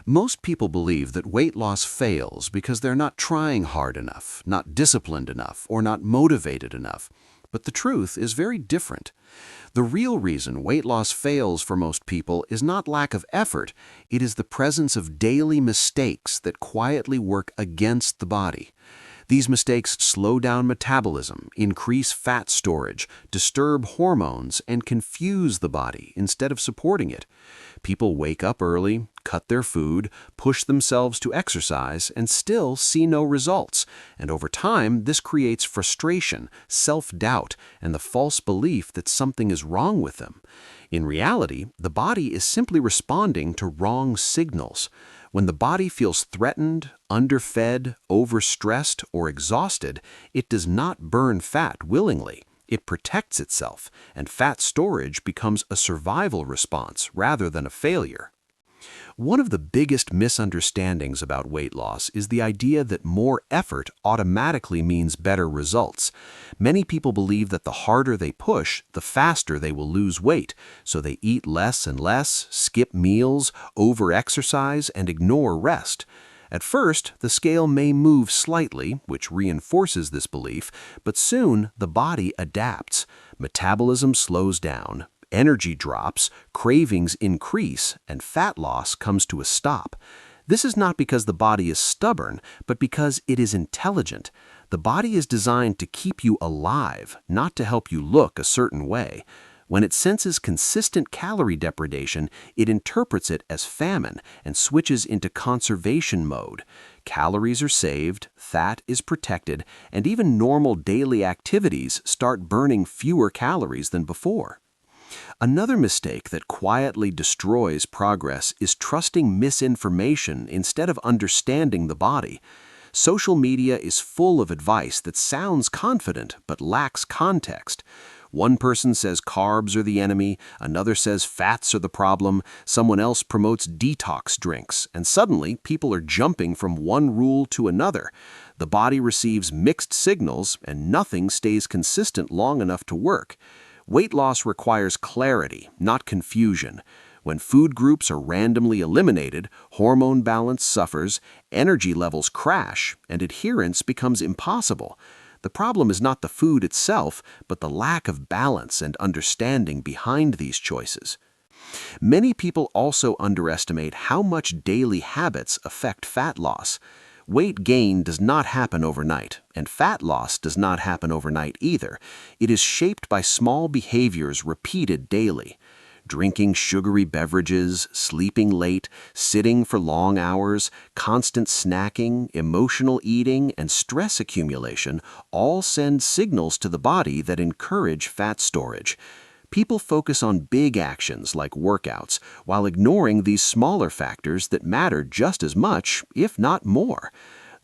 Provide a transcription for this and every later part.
Most people believe that weight loss fails because they're not trying hard enough, not disciplined enough, or not motivated enough. But the truth is very different. The real reason weight loss fails for most people is not lack of effort, it is the presence of daily mistakes that quietly work against the body. These mistakes slow down metabolism, increase fat storage, disturb hormones, and confuse the body instead of supporting it. People wake up early, cut their food, push themselves to exercise, and still see no results. And over time, this creates frustration, self-doubt, and the false belief that something is wrong with them. In reality, the body is simply responding to wrong signals. When the body feels threatened, underfed, overstressed, or exhausted, it does not burn fat willingly. It protects itself, and fat storage becomes a survival response rather than a failure. One of the biggest misunderstandings about weight loss is the idea that more effort automatically means better results. Many people believe that the harder they push, the faster they will lose weight, so they eat less and less, skip meals, over-exercise, and ignore rest. At first, the scale may move slightly, which reinforces this belief, but soon the body adapts. Metabolism slows down, energy drops, cravings increase, and fat loss comes to a stop. This is not because the body is stubborn, but because it is intelligent. The body is designed to keep you alive, not to help you look a certain way. When it senses consistent calorie depredation, it interprets it as famine and switches into conservation mode. Calories are saved, fat is protected, and even normal daily activities start burning fewer calories than before. Another mistake that quietly destroys progress is trusting misinformation instead of understanding the body. Social media is full of advice that sounds confident but lacks context. One person says carbs are the enemy, another says fats are the problem, someone else promotes detox drinks, and suddenly people are jumping from one rule to another. The body receives mixed signals, and nothing stays consistent long enough to work. Weight loss requires clarity, not confusion. When food groups are randomly eliminated, hormone balance suffers, energy levels crash, and adherence becomes impossible. The problem is not the food itself, but the lack of balance and understanding behind these choices. Many people also underestimate how much daily habits affect fat loss. Weight gain does not happen overnight, and fat loss does not happen overnight either. It is shaped by small behaviors repeated daily. Drinking sugary beverages, sleeping late, sitting for long hours, constant snacking, emotional eating, and stress accumulation all send signals to the body that encourage fat storage. People focus on big actions like workouts, while ignoring these smaller factors that matter just as much, if not more.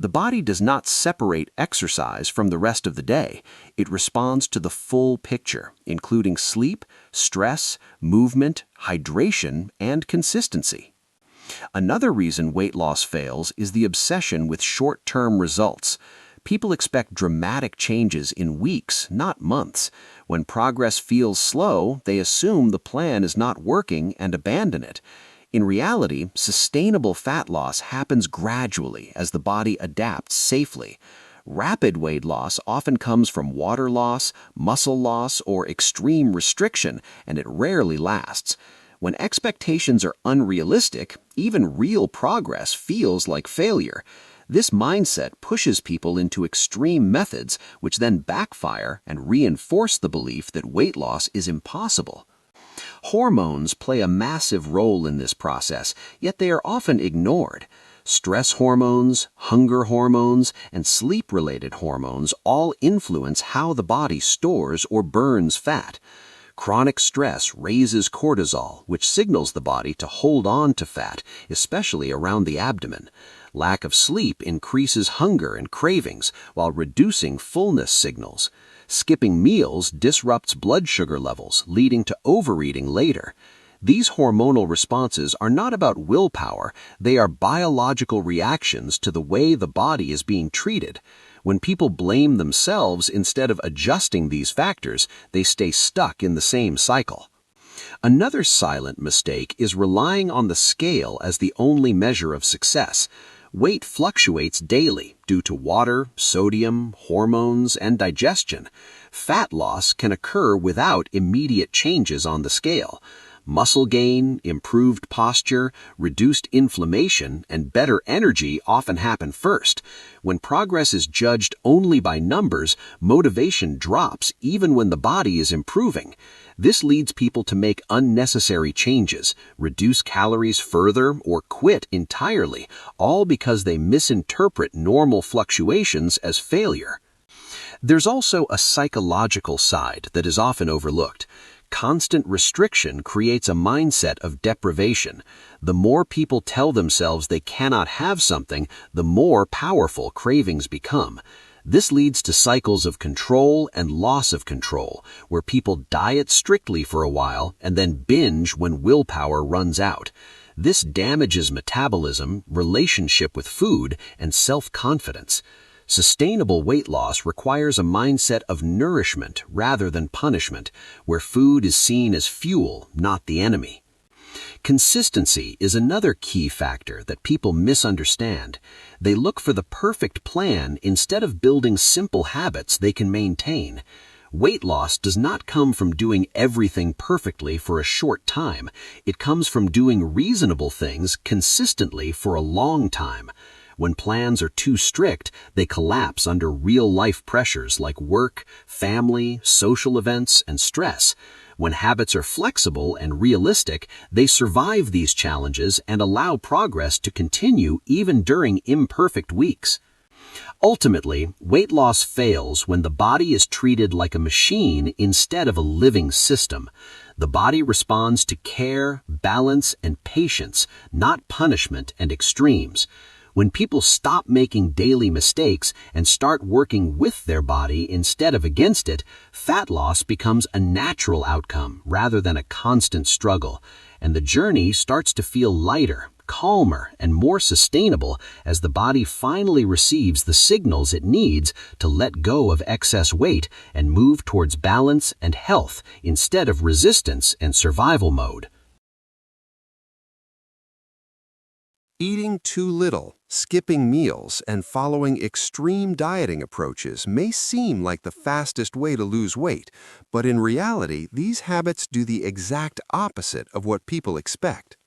The body does not separate exercise from the rest of the day. It responds to the full picture, including sleep, stress, movement, hydration, and consistency. Another reason weight loss fails is the obsession with short-term results. People expect dramatic changes in weeks, not months. When progress feels slow, they assume the plan is not working and abandon it. In reality, sustainable fat loss happens gradually as the body adapts safely. Rapid weight loss often comes from water loss, muscle loss, or extreme restriction, and it rarely lasts. When expectations are unrealistic, even real progress feels like failure. This mindset pushes people into extreme methods, which then backfire and reinforce the belief that weight loss is impossible. Hormones play a massive role in this process, yet they are often ignored. Stress hormones, hunger hormones, and sleep-related hormones all influence how the body stores or burns fat. Chronic stress raises cortisol, which signals the body to hold on to fat, especially around the abdomen. Lack of sleep increases hunger and cravings, while reducing fullness signals. Skipping meals disrupts blood sugar levels, leading to overeating later. These hormonal responses are not about willpower, they are biological reactions to the way the body is being treated. When people blame themselves instead of adjusting these factors, they stay stuck in the same cycle. Another silent mistake is relying on the scale as the only measure of success. Weight fluctuates daily due to water, sodium, hormones, and digestion. Fat loss can occur without immediate changes on the scale. Muscle gain, improved posture, reduced inflammation, and better energy often happen first. When progress is judged only by numbers, motivation drops even when the body is improving. This leads people to make unnecessary changes, reduce calories further, or quit entirely, all because they misinterpret normal fluctuations as failure. There's also a psychological side that is often overlooked. Constant restriction creates a mindset of deprivation. The more people tell themselves they cannot have something, the more powerful cravings become. This leads to cycles of control and loss of control, where people diet strictly for a while and then binge when willpower runs out. This damages metabolism, relationship with food, and self-confidence. Sustainable weight loss requires a mindset of nourishment rather than punishment, where food is seen as fuel, not the enemy. Consistency is another key factor that people misunderstand. They look for the perfect plan instead of building simple habits they can maintain. Weight loss does not come from doing everything perfectly for a short time. It comes from doing reasonable things consistently for a long time. When plans are too strict, they collapse under real-life pressures like work, family, social events, and stress. When habits are flexible and realistic, they survive these challenges and allow progress to continue even during imperfect weeks. Ultimately, weight loss fails when the body is treated like a machine instead of a living system. The body responds to care, balance, and patience, not punishment and extremes. When people stop making daily mistakes and start working with their body instead of against it, fat loss becomes a natural outcome rather than a constant struggle, and the journey starts to feel lighter, calmer, and more sustainable as the body finally receives the signals it needs to let go of excess weight and move towards balance and health instead of resistance and survival mode. Eating too little, skipping meals, and following extreme dieting approaches may seem like the fastest way to lose weight, but in reality, these habits do the exact opposite of what people expect.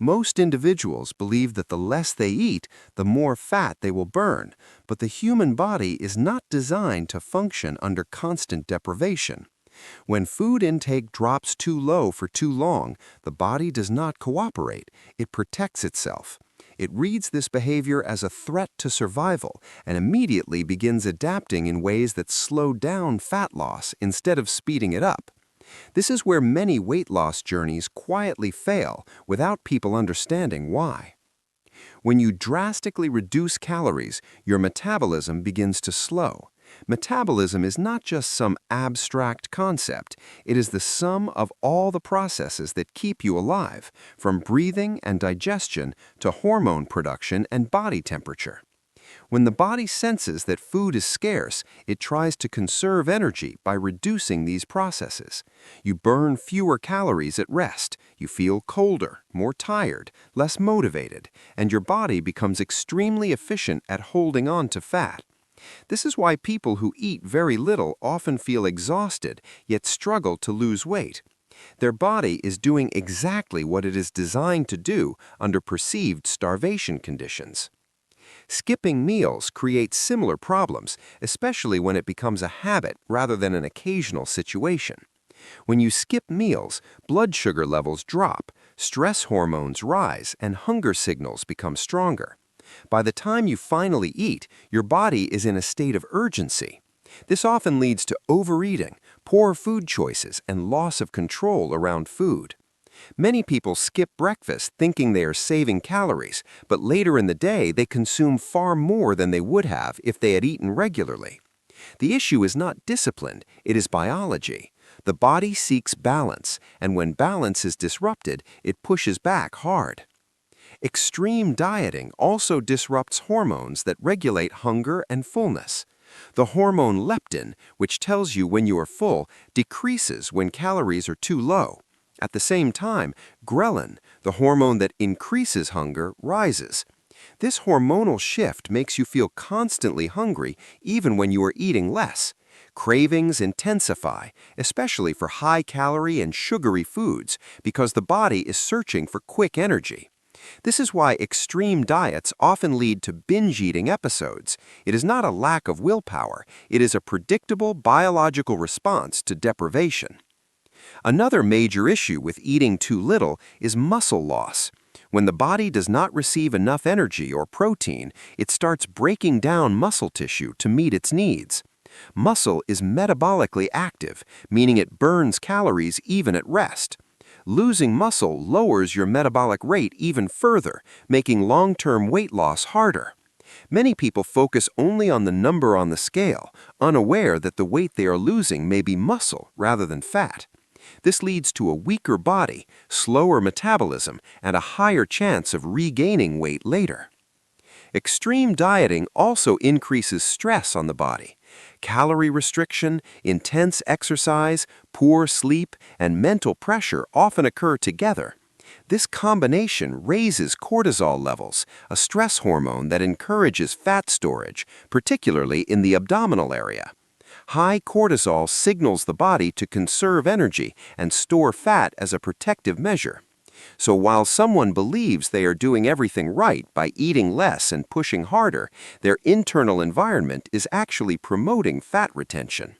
Most individuals believe that the less they eat, the more fat they will burn, but the human body is not designed to function under constant deprivation. When food intake drops too low for too long, the body does not cooperate. It protects itself. It reads this behavior as a threat to survival and immediately begins adapting in ways that slow down fat loss instead of speeding it up. This is where many weight loss journeys quietly fail without people understanding why. When you drastically reduce calories, your metabolism begins to slow. Metabolism is not just some abstract concept. It is the sum of all the processes that keep you alive, from breathing and digestion to hormone production and body temperature. When the body senses that food is scarce, it tries to conserve energy by reducing these processes. You burn fewer calories at rest, you feel colder, more tired, less motivated, and your body becomes extremely efficient at holding on to fat. This is why people who eat very little often feel exhausted, yet struggle to lose weight. Their body is doing exactly what it is designed to do under perceived starvation conditions. Skipping meals creates similar problems, especially when it becomes a habit rather than an occasional situation. When you skip meals, blood sugar levels drop, stress hormones rise, and hunger signals become stronger. By the time you finally eat, your body is in a state of urgency. This often leads to overeating, poor food choices, and loss of control around food. Many people skip breakfast thinking they are saving calories, but later in the day they consume far more than they would have if they had eaten regularly. The issue is not discipline, it is biology. The body seeks balance, and when balance is disrupted, it pushes back hard. Extreme dieting also disrupts hormones that regulate hunger and fullness. The hormone leptin, which tells you when you are full, decreases when calories are too low. At the same time, ghrelin, the hormone that increases hunger, rises. This hormonal shift makes you feel constantly hungry even when you are eating less. Cravings intensify, especially for high-calorie and sugary foods, because the body is searching for quick energy. This is why extreme diets often lead to binge-eating episodes. It is not a lack of willpower, it is a predictable biological response to deprivation. Another major issue with eating too little is muscle loss. When the body does not receive enough energy or protein, it starts breaking down muscle tissue to meet its needs. Muscle is metabolically active, meaning it burns calories even at rest. Losing muscle lowers your metabolic rate even further, making long-term weight loss harder. Many people focus only on the number on the scale, unaware that the weight they are losing may be muscle rather than fat. This leads to a weaker body, slower metabolism, and a higher chance of regaining weight later. Extreme dieting also increases stress on the body. Calorie restriction, intense exercise, poor sleep, and mental pressure often occur together. This combination raises cortisol levels, a stress hormone that encourages fat storage, particularly in the abdominal area. High cortisol signals the body to conserve energy and store fat as a protective measure. So while someone believes they are doing everything right by eating less and pushing harder, their internal environment is actually promoting fat retention.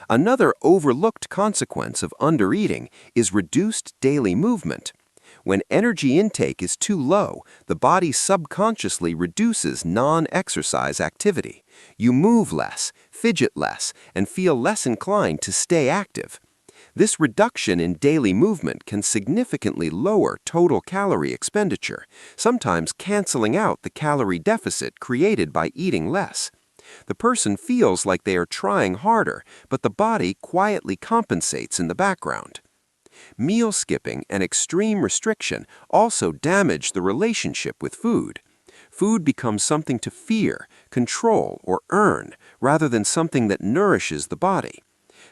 Another overlooked consequence of undereating is reduced daily movement. When energy intake is too low, the body subconsciously reduces non-exercise activity. You move less, fidget less, and feel less inclined to stay active. This reduction in daily movement can significantly lower total calorie expenditure, sometimes canceling out the calorie deficit created by eating less. The person feels like they are trying harder, but the body quietly compensates in the background. Meal skipping and extreme restriction also damage the relationship with food. Food becomes something to fear, control, or earn, rather than something that nourishes the body.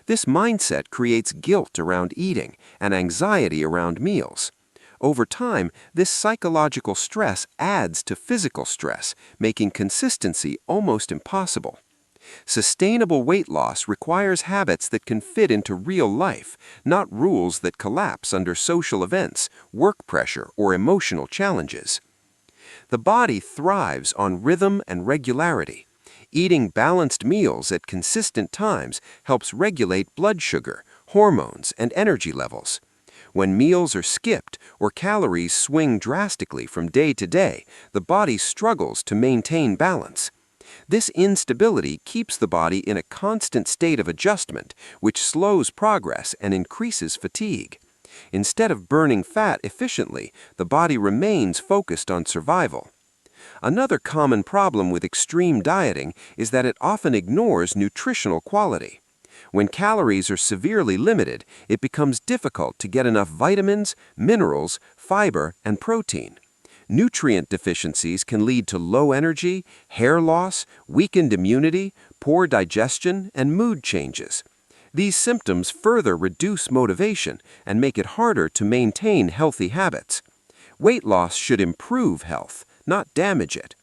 This mindset creates guilt around eating and anxiety around meals. Over time, this psychological stress adds to physical stress, making consistency almost impossible. Sustainable weight loss requires habits that can fit into real life, not rules that collapse under social events, work pressure, or emotional challenges. The body thrives on rhythm and regularity. Eating balanced meals at consistent times helps regulate blood sugar, hormones, and energy levels. When meals are skipped or calories swing drastically from day to day, the body struggles to maintain balance. This instability keeps the body in a constant state of adjustment, which slows progress and increases fatigue. Instead of burning fat efficiently, the body remains focused on survival. Another common problem with extreme dieting is that it often ignores nutritional quality. When calories are severely limited, it becomes difficult to get enough vitamins, minerals, fiber, and protein. Nutrient deficiencies can lead to low energy, hair loss, weakened immunity, poor digestion, and mood changes. These symptoms further reduce motivation and make it harder to maintain healthy habits. Weight loss should improve health, not damage it.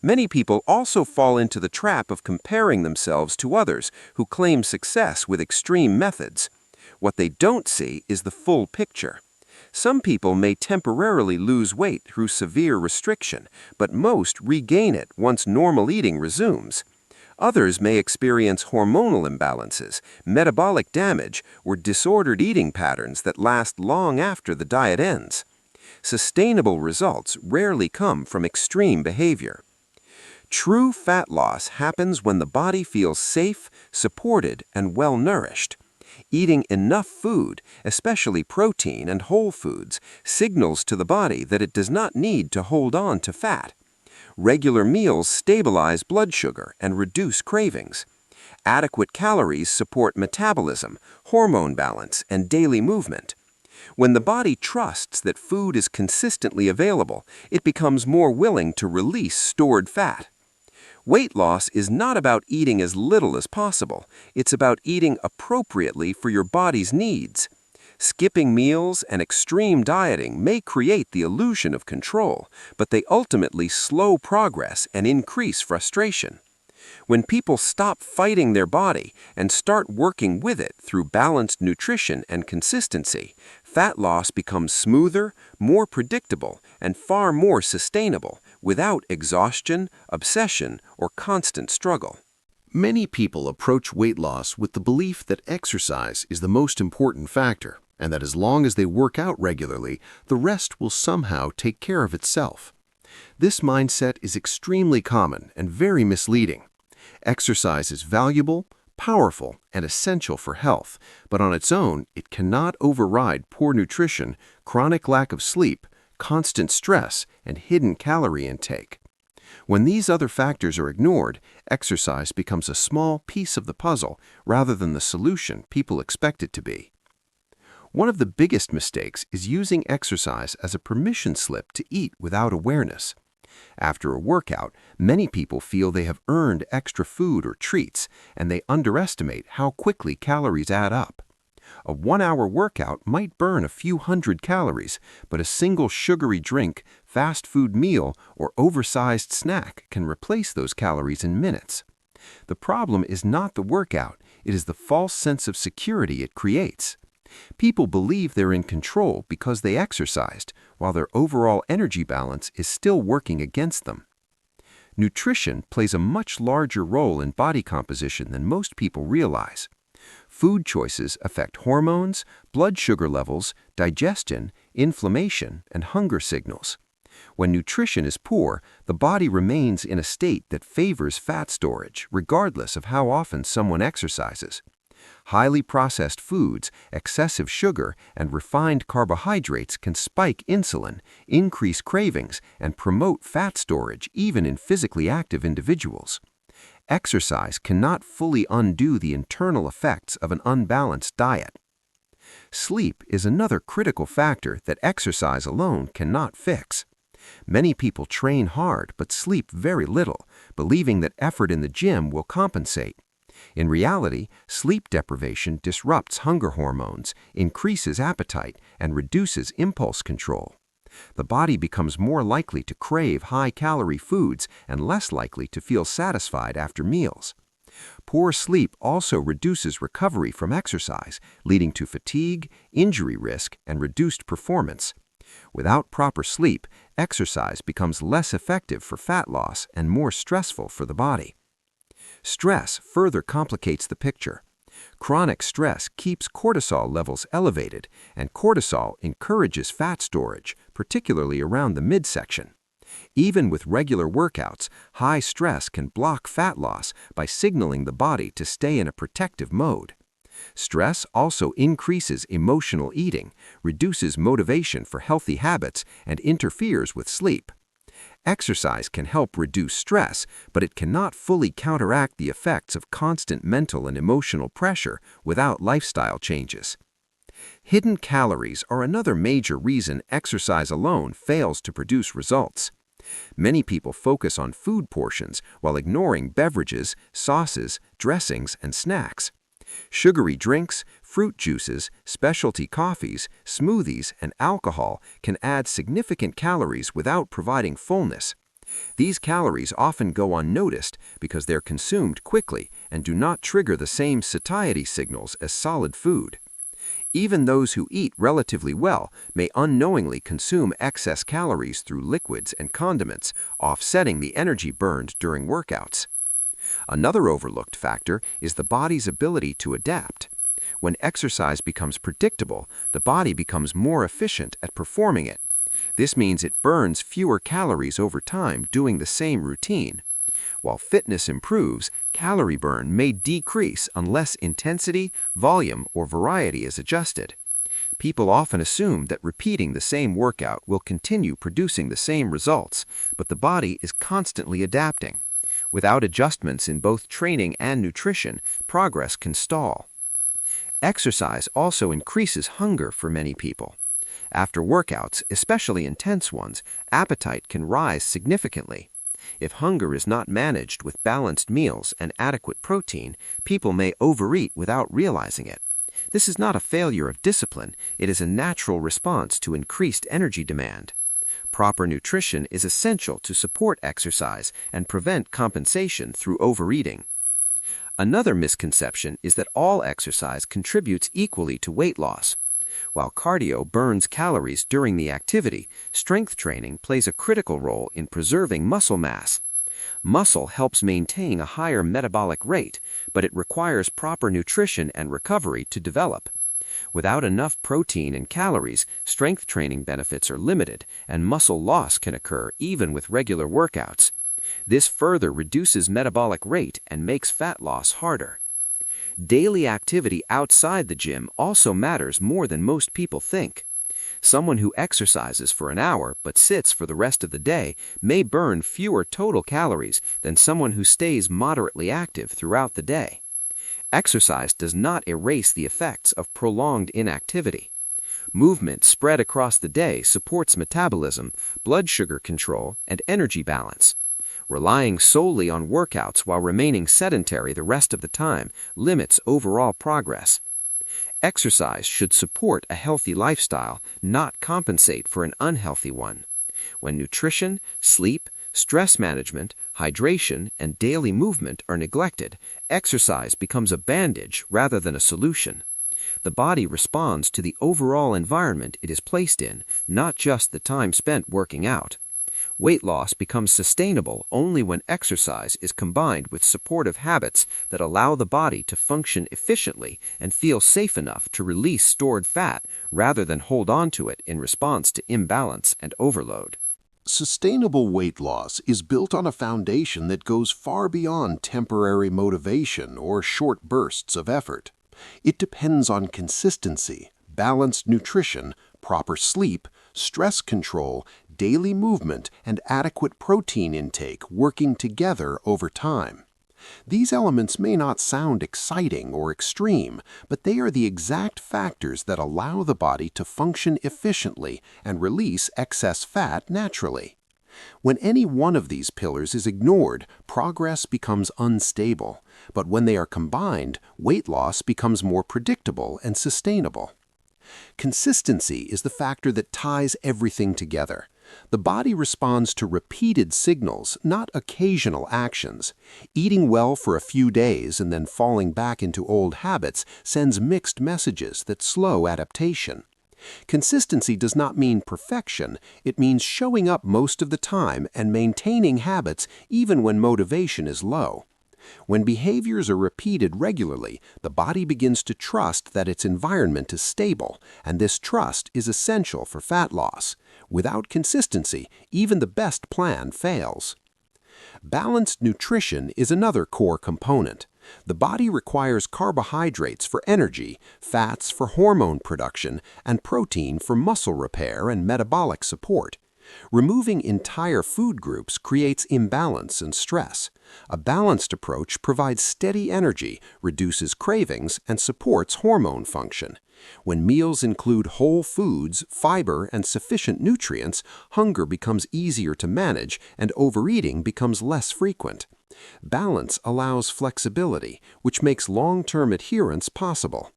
Many people also fall into the trap of comparing themselves to others who claim success with extreme methods. What they don't see is the full picture. Some people may temporarily lose weight through severe restriction, but most regain it once normal eating resumes. Others may experience hormonal imbalances, metabolic damage, or disordered eating patterns that last long after the diet ends. Sustainable results rarely come from extreme behavior. True fat loss happens when the body feels safe, supported, and well-nourished. Eating enough food, especially protein and whole foods, signals to the body that it does not need to hold on to fat. Regular meals stabilize blood sugar and reduce cravings. Adequate calories support metabolism, hormone balance, and daily movement. When the body trusts that food is consistently available, it becomes more willing to release stored fat. Weight loss is not about eating as little as possible. It's about eating appropriately for your body's needs. Skipping meals and extreme dieting may create the illusion of control, but they ultimately slow progress and increase frustration. When people stop fighting their body and start working with it through balanced nutrition and consistency, fat loss becomes smoother, more predictable, and far more sustainable without exhaustion, obsession, or constant struggle. Many people approach weight loss with the belief that exercise is the most important factor, and that as long as they work out regularly, the rest will somehow take care of itself. This mindset is extremely common and very misleading. Exercise is valuable, powerful, and essential for health, but on its own, it cannot override poor nutrition, chronic lack of sleep, constant stress, and hidden calorie intake. When these other factors are ignored, exercise becomes a small piece of the puzzle rather than the solution people expect it to be. One of the biggest mistakes is using exercise as a permission slip to eat without awareness. After a workout, many people feel they have earned extra food or treats, and they underestimate how quickly calories add up. A 1-hour workout might burn a few hundred calories, but a single sugary drink, fast food meal, or oversized snack can replace those calories in minutes. The problem is not the workout, it is the false sense of security it creates. People believe they're in control because they exercised, while their overall energy balance is still working against them. Nutrition plays a much larger role in body composition than most people realize. Food choices affect hormones, blood sugar levels, digestion, inflammation, and hunger signals. When nutrition is poor, the body remains in a state that favors fat storage, regardless of how often someone exercises. Highly processed foods, excessive sugar, and refined carbohydrates can spike insulin, increase cravings, and promote fat storage even in physically active individuals. Exercise cannot fully undo the internal effects of an unbalanced diet. Sleep is another critical factor that exercise alone cannot fix. Many people train hard but sleep very little, believing that effort in the gym will compensate. In reality, sleep deprivation disrupts hunger hormones, increases appetite, and reduces impulse control. The body becomes more likely to crave high-calorie foods and less likely to feel satisfied after meals. Poor sleep also reduces recovery from exercise, leading to fatigue, injury risk, and reduced performance. Without proper sleep, exercise becomes less effective for fat loss and more stressful for the body. Stress further complicates the picture. Chronic stress keeps cortisol levels elevated, and cortisol encourages fat storage, particularly around the midsection. Even with regular workouts, high stress can block fat loss by signaling the body to stay in a protective mode. Stress also increases emotional eating, reduces motivation for healthy habits, and interferes with sleep. Exercise can help reduce stress, but it cannot fully counteract the effects of constant mental and emotional pressure without lifestyle changes. Hidden calories are another major reason exercise alone fails to produce results. Many people focus on food portions while ignoring beverages, sauces, dressings, and snacks. Sugary drinks, fruit juices, specialty coffees, smoothies, and alcohol can add significant calories without providing fullness. These calories often go unnoticed because they're consumed quickly and do not trigger the same satiety signals as solid food. Even those who eat relatively well may unknowingly consume excess calories through liquids and condiments, offsetting the energy burned during workouts. Another overlooked factor is the body's ability to adapt. When exercise becomes predictable, the body becomes more efficient at performing it. This means it burns fewer calories over time doing the same routine. While fitness improves, calorie burn may decrease unless intensity, volume, or variety is adjusted. People often assume that repeating the same workout will continue producing the same results, but the body is constantly adapting. Without adjustments in both training and nutrition, progress can stall. Exercise also increases hunger for many people. After workouts, especially intense ones, appetite can rise significantly. If hunger is not managed with balanced meals and adequate protein, people may overeat without realizing it. This is not a failure of discipline, it is a natural response to increased energy demand. Proper nutrition is essential to support exercise and prevent compensation through overeating. Another misconception is that all exercise contributes equally to weight loss. While cardio burns calories during the activity, strength training plays a critical role in preserving muscle mass. Muscle helps maintain a higher metabolic rate, but it requires proper nutrition and recovery to develop. Without enough protein and calories, strength training benefits are limited, and muscle loss can occur even with regular workouts. This further reduces metabolic rate and makes fat loss harder. Daily activity outside the gym also matters more than most people think. Someone who exercises for an hour but sits for the rest of the day may burn fewer total calories than someone who stays moderately active throughout the day. Exercise does not erase the effects of prolonged inactivity. Movement spread across the day supports metabolism, blood sugar control, and energy balance. Relying solely on workouts while remaining sedentary the rest of the time limits overall progress. Exercise should support a healthy lifestyle, not compensate for an unhealthy one. When nutrition, sleep, stress management, hydration, and daily movement are neglected, exercise becomes a bandage rather than a solution. The body responds to the overall environment it is placed in, not just the time spent working out. Weight loss becomes sustainable only when exercise is combined with supportive habits that allow the body to function efficiently and feel safe enough to release stored fat rather than hold on to it in response to imbalance and overload. Sustainable weight loss is built on a foundation that goes far beyond temporary motivation or short bursts of effort. It depends on consistency, balanced nutrition, proper sleep, stress control, daily movement, and adequate protein intake working together over time. These elements may not sound exciting or extreme, but they are the exact factors that allow the body to function efficiently and release excess fat naturally. When any one of these pillars is ignored, progress becomes unstable, but when they are combined, weight loss becomes more predictable and sustainable. Consistency is the factor that ties everything together. The body responds to repeated signals, not occasional actions. Eating well for a few days and then falling back into old habits sends mixed messages that slow adaptation. Consistency does not mean perfection, it means showing up most of the time and maintaining habits even when motivation is low. When behaviors are repeated regularly, the body begins to trust that its environment is stable, and this trust is essential for fat loss. Without consistency, even the best plan fails. Balanced nutrition is another core component. The body requires carbohydrates for energy, fats for hormone production, and protein for muscle repair and metabolic support. Removing entire food groups creates imbalance and stress. A balanced approach provides steady energy, reduces cravings, and supports hormone function. When meals include whole foods, fiber, and sufficient nutrients, hunger becomes easier to manage and overeating becomes less frequent. Balance allows flexibility, which makes long-term adherence possible.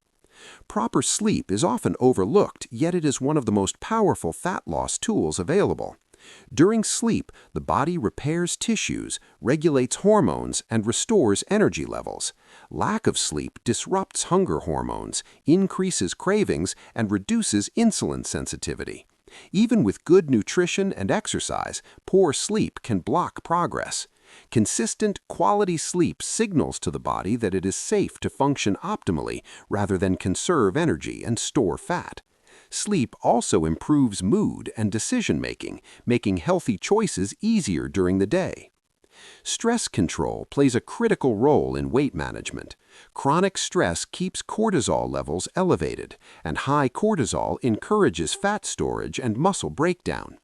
Proper sleep is often overlooked, yet it is one of the most powerful fat loss tools available. During sleep, the body repairs tissues, regulates hormones, and restores energy levels. Lack of sleep disrupts hunger hormones, increases cravings, and reduces insulin sensitivity. Even with good nutrition and exercise, poor sleep can block progress. Consistent, quality sleep signals to the body that it is safe to function optimally rather than conserve energy and store fat. Sleep also improves mood and decision-making, making healthy choices easier during the day. Stress control plays a critical role in weight management. Chronic stress keeps cortisol levels elevated, and high cortisol encourages fat storage and muscle breakdown.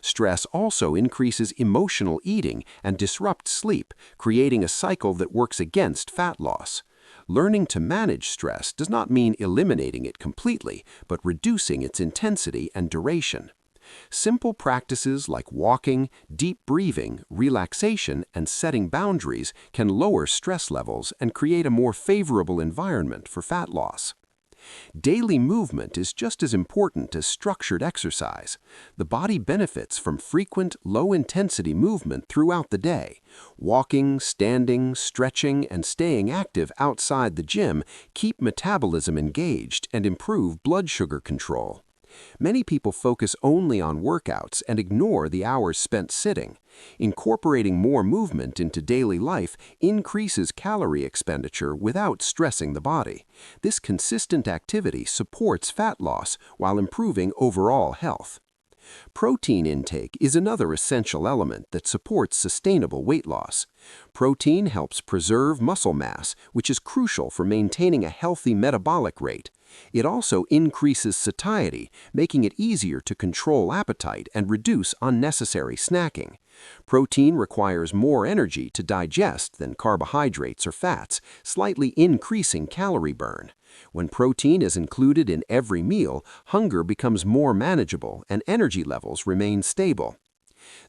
Stress also increases emotional eating and disrupts sleep, creating a cycle that works against fat loss. Learning to manage stress does not mean eliminating it completely, but reducing its intensity and duration. Simple practices like walking, deep breathing, relaxation, and setting boundaries can lower stress levels and create a more favorable environment for fat loss. Daily movement is just as important as structured exercise. The body benefits from frequent, low-intensity movement throughout the day. Walking, standing, stretching, and staying active outside the gym keep metabolism engaged and improve blood sugar control. Many people focus only on workouts and ignore the hours spent sitting. Incorporating more movement into daily life increases calorie expenditure without stressing the body. This consistent activity supports fat loss while improving overall health. Protein intake is another essential element that supports sustainable weight loss. Protein helps preserve muscle mass, which is crucial for maintaining a healthy metabolic rate. It also increases satiety, making it easier to control appetite and reduce unnecessary snacking. Protein requires more energy to digest than carbohydrates or fats, slightly increasing calorie burn. When protein is included in every meal, hunger becomes more manageable and energy levels remain stable.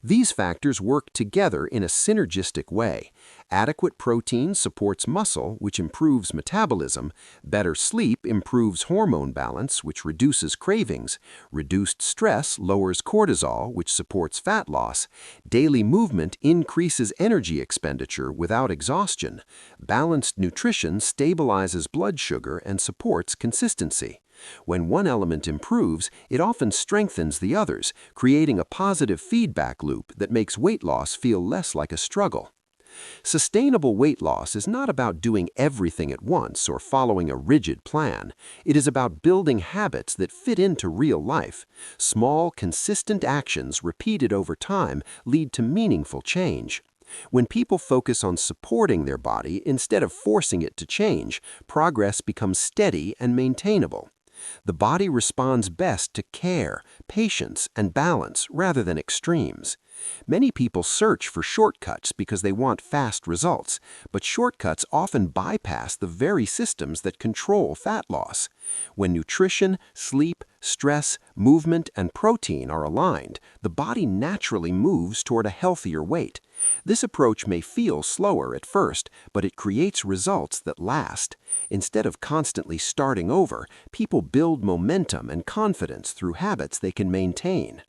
These factors work together in a synergistic way. Adequate protein supports muscle, which improves metabolism. Better sleep improves hormone balance, which reduces cravings. Reduced stress lowers cortisol, which supports fat loss. Daily movement increases energy expenditure without exhaustion. Balanced nutrition stabilizes blood sugar and supports consistency. When one element improves, it often strengthens the others, creating a positive feedback loop that makes weight loss feel less like a struggle. Sustainable weight loss is not about doing everything at once or following a rigid plan. It is about building habits that fit into real life. Small, consistent actions repeated over time lead to meaningful change. When people focus on supporting their body instead of forcing it to change, progress becomes steady and maintainable. The body responds best to care, patience, and balance rather than extremes. Many people search for shortcuts because they want fast results, but shortcuts often bypass the very systems that control fat loss. When nutrition, sleep, stress, movement, and protein are aligned, the body naturally moves toward a healthier weight. This approach may feel slower at first, but it creates results that last. Instead of constantly starting over, people build momentum and confidence through habits they can maintain.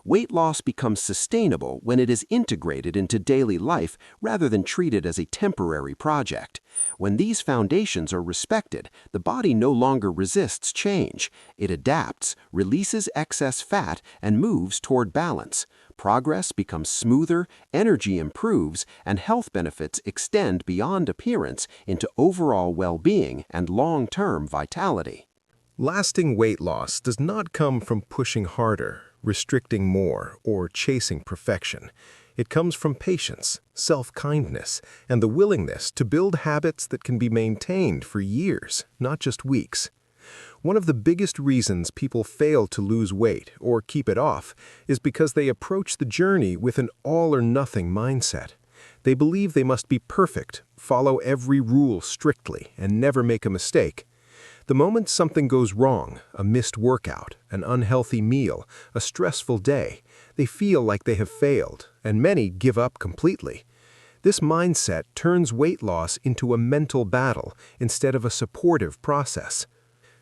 Weight loss becomes sustainable when it is integrated into daily life rather than treated as a temporary project. When these foundations are respected, the body no longer resists change. It adapts, releases excess fat, and moves toward balance. Progress becomes smoother, energy improves, and health benefits extend beyond appearance into overall well-being and long-term vitality. Lasting weight loss does not come from pushing harder, restricting more, or chasing perfection. It comes from patience, self-kindness, and the willingness to build habits that can be maintained for years, not just weeks. One of the biggest reasons people fail to lose weight or keep it off is because they approach the journey with an all-or-nothing mindset. They believe they must be perfect, follow every rule strictly, and never make a mistake. The moment something goes wrong, a missed workout, an unhealthy meal, a stressful day, they feel like they have failed, and many give up completely. This mindset turns weight loss into a mental battle instead of a supportive process.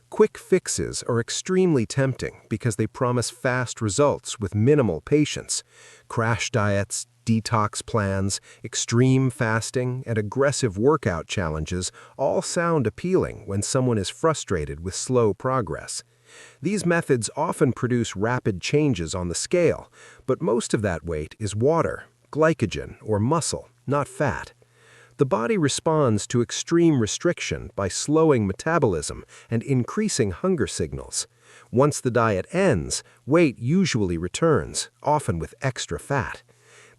Quick fixes are extremely tempting because they promise fast results with minimal patience. Crash diets, detox plans, extreme fasting, and aggressive workout challenges all sound appealing when someone is frustrated with slow progress. These methods often produce rapid changes on the scale, but most of that weight is water, glycogen, or muscle, not fat. The body responds to extreme restriction by slowing metabolism and increasing hunger signals. Once the diet ends, weight usually returns, often with extra fat.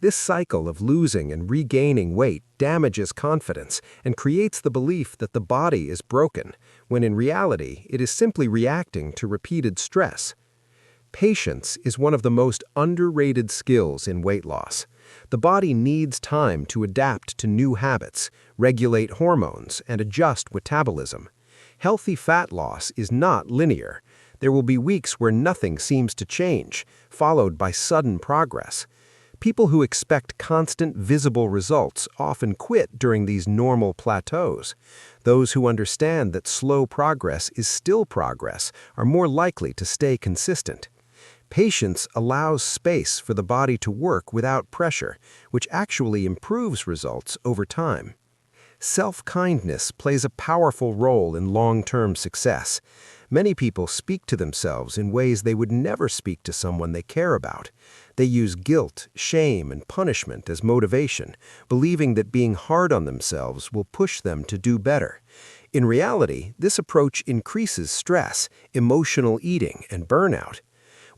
This cycle of losing and regaining weight damages confidence and creates the belief that the body is broken, when in reality it is simply reacting to repeated stress. Patience is one of the most underrated skills in weight loss. The body needs time to adapt to new habits, regulate hormones, and adjust metabolism. Healthy fat loss is not linear. There will be weeks where nothing seems to change, followed by sudden progress. People who expect constant visible results often quit during these normal plateaus. Those who understand that slow progress is still progress are more likely to stay consistent. Patience allows space for the body to work without pressure, which actually improves results over time. Self-kindness plays a powerful role in long-term success. Many people speak to themselves in ways they would never speak to someone they care about. They use guilt, shame, and punishment as motivation, believing that being hard on themselves will push them to do better. In reality, this approach increases stress, emotional eating, and burnout.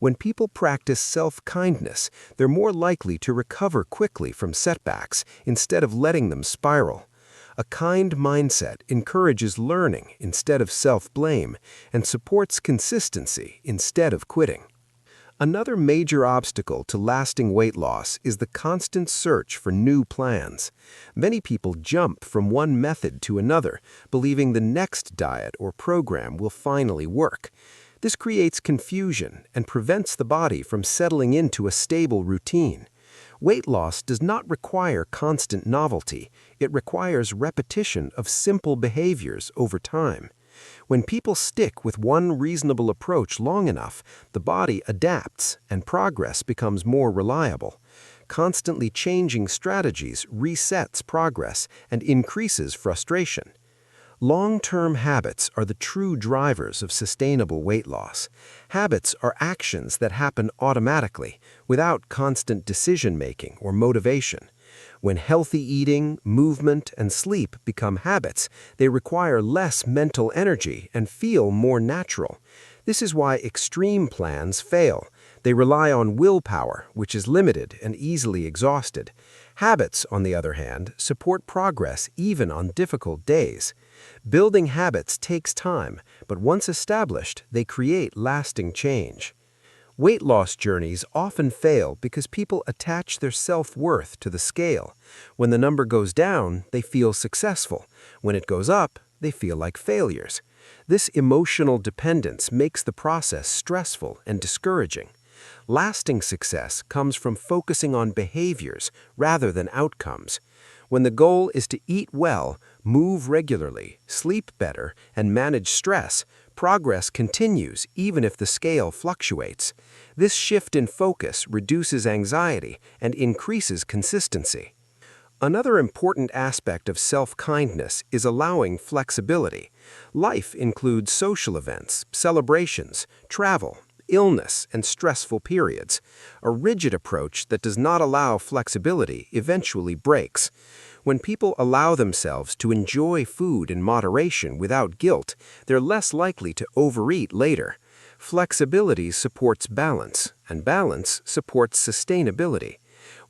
When people practice self-kindness, they're more likely to recover quickly from setbacks instead of letting them spiral. A kind mindset encourages learning instead of self-blame and supports consistency instead of quitting. Another major obstacle to lasting weight loss is the constant search for new plans. Many people jump from one method to another, believing the next diet or program will finally work. This creates confusion and prevents the body from settling into a stable routine. Weight loss does not require constant novelty. It requires repetition of simple behaviors over time. When people stick with one reasonable approach long enough, the body adapts and progress becomes more reliable. Constantly changing strategies resets progress and increases frustration. Long-term habits are the true drivers of sustainable weight loss. Habits are actions that happen automatically, without constant decision-making or motivation. When healthy eating, movement, and sleep become habits, they require less mental energy and feel more natural. This is why extreme plans fail. They rely on willpower, which is limited and easily exhausted. Habits, on the other hand, support progress even on difficult days. Building habits takes time, but once established, they create lasting change. Weight loss journeys often fail because people attach their self-worth to the scale. When the number goes down, they feel successful. When it goes up, they feel like failures. This emotional dependence makes the process stressful and discouraging. Lasting success comes from focusing on behaviors rather than outcomes. When the goal is to eat well, move regularly, sleep better, and manage stress, progress continues even if the scale fluctuates. This shift in focus reduces anxiety and increases consistency. Another important aspect of self-kindness is allowing flexibility. Life includes social events, celebrations, travel, illness, and stressful periods. A rigid approach that does not allow flexibility eventually breaks. When people allow themselves to enjoy food in moderation without guilt, they're less likely to overeat later. Flexibility supports balance, and balance supports sustainability.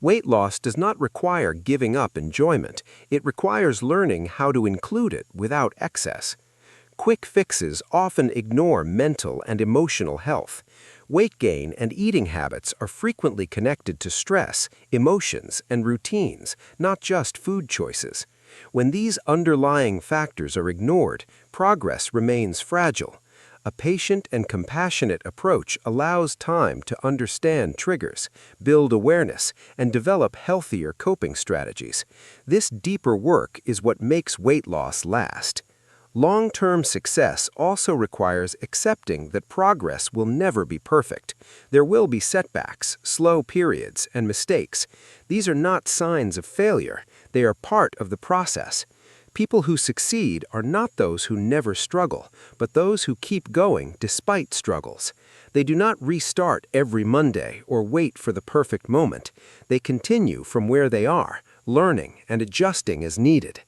Weight loss does not require giving up enjoyment. It requires learning how to include it without excess. Quick fixes often ignore mental and emotional health. Weight gain and eating habits are frequently connected to stress, emotions, and routines, not just food choices. When these underlying factors are ignored, progress remains fragile. A patient and compassionate approach allows time to understand triggers, build awareness, and develop healthier coping strategies. This deeper work is what makes weight loss last. Long-term success also requires accepting that progress will never be perfect. There will be setbacks, slow periods, and mistakes. These are not signs of failure. They are part of the process. People who succeed are not those who never struggle, but those who keep going despite struggles. They do not restart every Monday or wait for the perfect moment. They continue from where they are, learning and adjusting as needed.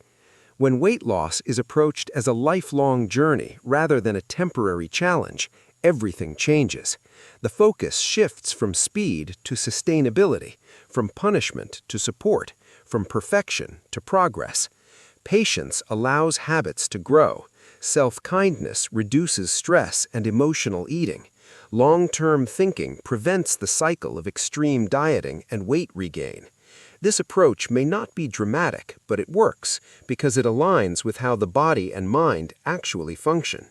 When weight loss is approached as a lifelong journey rather than a temporary challenge, everything changes. The focus shifts from speed to sustainability, from punishment to support, from perfection to progress. Patience allows habits to grow. Self-kindness reduces stress and emotional eating. Long-term thinking prevents the cycle of extreme dieting and weight regain. This approach may not be dramatic, but it works because it aligns with how the body and mind actually function.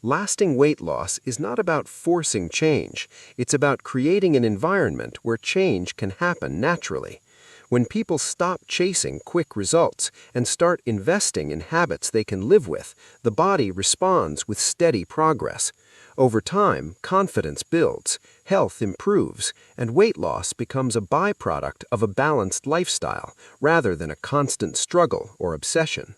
Lasting weight loss is not about forcing change. It's about creating an environment where change can happen naturally. When people stop chasing quick results and start investing in habits they can live with, the body responds with steady progress. Over time, confidence builds, health improves, and weight loss becomes a byproduct of a balanced lifestyle rather than a constant struggle or obsession.